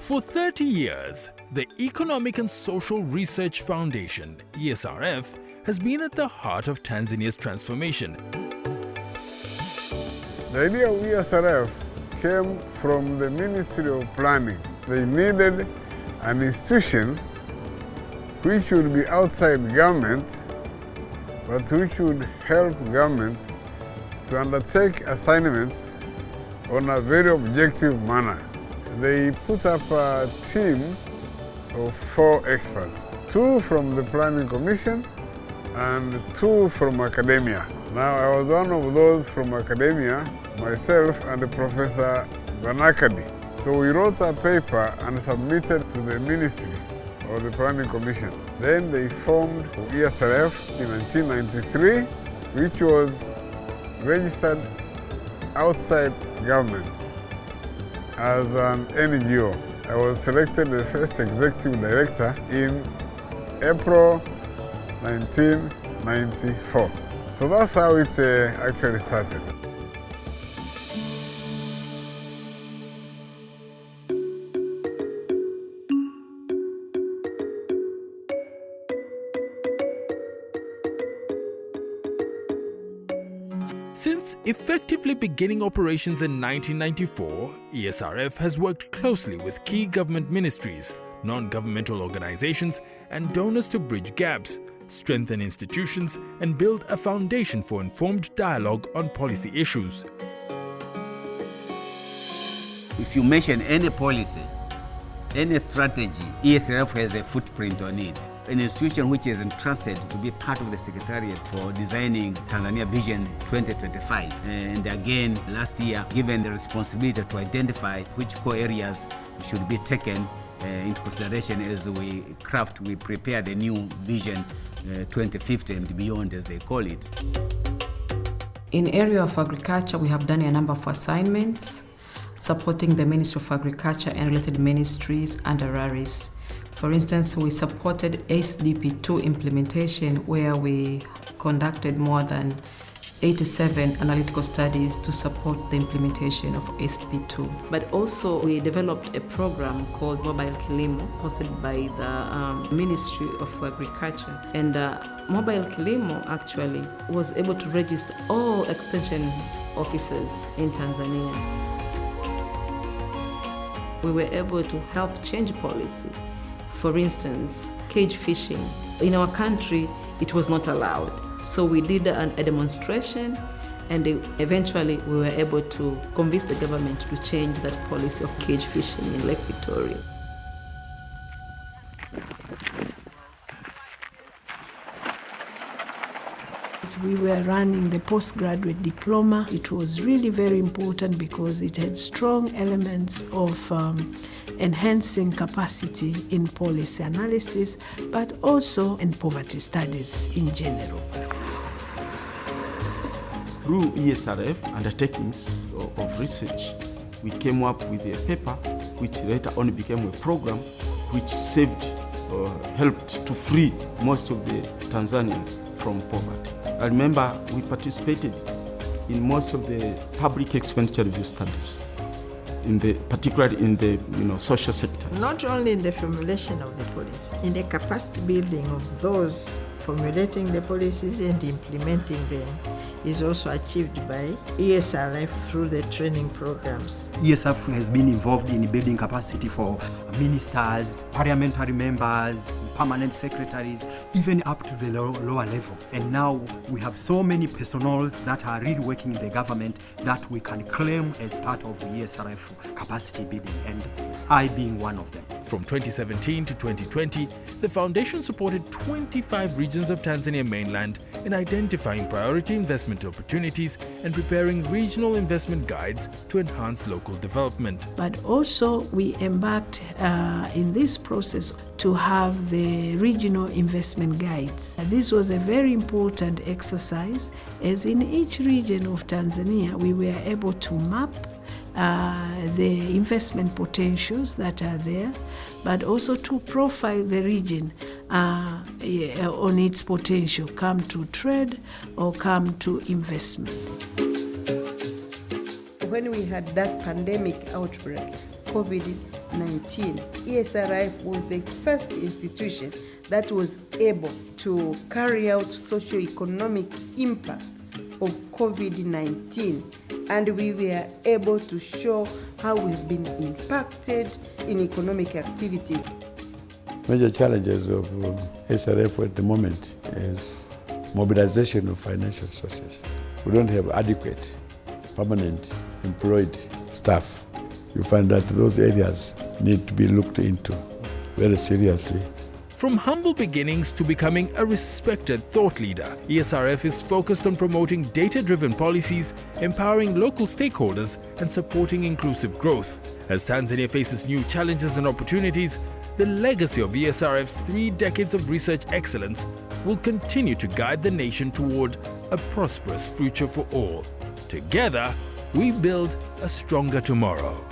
For 30 years, the Economic and Social Research Foundation, ESRF, has been at the heart of Tanzania's transformation. The idea of ESRF came from the Ministry of Planning. They needed an institution which would be outside government, but which would help government to undertake assignments on a very objective manner. They put up a team of 4 experts, 2 from the Planning Commission and 2 from academia. Now, I was one of those from academia, myself and Professor Banakadi. So we wrote a paper and submitted to the Ministry or the Planning Commission. Then they formed ESRF in 1993, which was registered outside government as an NGO. I was selected the first executive director in April 1994. So that's how it actually started. Since effectively beginning operations in 1994, ESRF has worked closely with key government ministries, non-governmental organizations, and donors to bridge gaps, strengthen institutions, and build a foundation for informed dialogue on policy issues. If you mention any policy, any strategy, ESRF has a footprint on it. An institution which is entrusted to be part of the Secretariat for designing Tanzania Vision 2025. And again, last year, given the responsibility to identify which core areas should be taken into consideration as we prepare the new Vision 2050 and beyond, as they call it. In area of agriculture, we have done a number of assignments supporting the Ministry of Agriculture and related ministries under RARIS. For instance, we supported SDP2 implementation, where we conducted more than 87 analytical studies to support the implementation of SDP2. But also we developed a program called Mobile Kilimo, hosted by the Ministry of Agriculture. And Mobile Kilimo actually was able to register all extension officers in Tanzania. We were able to help change policy. For instance, cage fishing. In our country, it was not allowed. So we did a demonstration, and eventually we were able to convince the government to change that policy of cage fishing in Lake Victoria. We were running the postgraduate diploma. It was really very important because it had strong elements of enhancing capacity in policy analysis, but also in poverty studies in general. Through ESRF undertakings of research, we came up with a paper which later on became a program which saved or helped to free most of the Tanzanians from poverty. I remember we participated in most of the public expenditure review studies, particularly in the social sectors. Not only in the formulation of the policies, in the capacity building of those formulating the policies and implementing them is also achieved by ESRF through the training programs. ESRF has been involved in building capacity for ministers, parliamentary members, permanent secretaries, even up to the lower level. And now we have so many personnel that are really working in the government that we can claim as part of ESRF capacity building, and I being one of them. From 2017 to 2020, the foundation supported 25 regions of Tanzania mainland in identifying priority investment opportunities and preparing regional investment guides to enhance local development. But also we embarked in this process to have the regional investment guides. This was a very important exercise, as in each region of Tanzania we were able to map the investment potentials that are there, but also to profile the region on its potential, come to trade or come to investment. When we had that pandemic outbreak, COVID-19. Esrf was the first institution that was able to carry out socio-economic impact of COVID-19, and we were able to show how we've been impacted in economic activities. Major challenges of SRF at the moment is mobilization of financial sources. We don't have adequate permanent employed staff. You find that those areas need to be looked into very seriously. From humble beginnings to becoming a respected thought leader, ESRF is focused on promoting data-driven policies, empowering local stakeholders, and supporting inclusive growth. As Tanzania faces new challenges and opportunities, the legacy of ESRF's 3 decades of research excellence will continue to guide the nation toward a prosperous future for all. Together, we build a stronger tomorrow.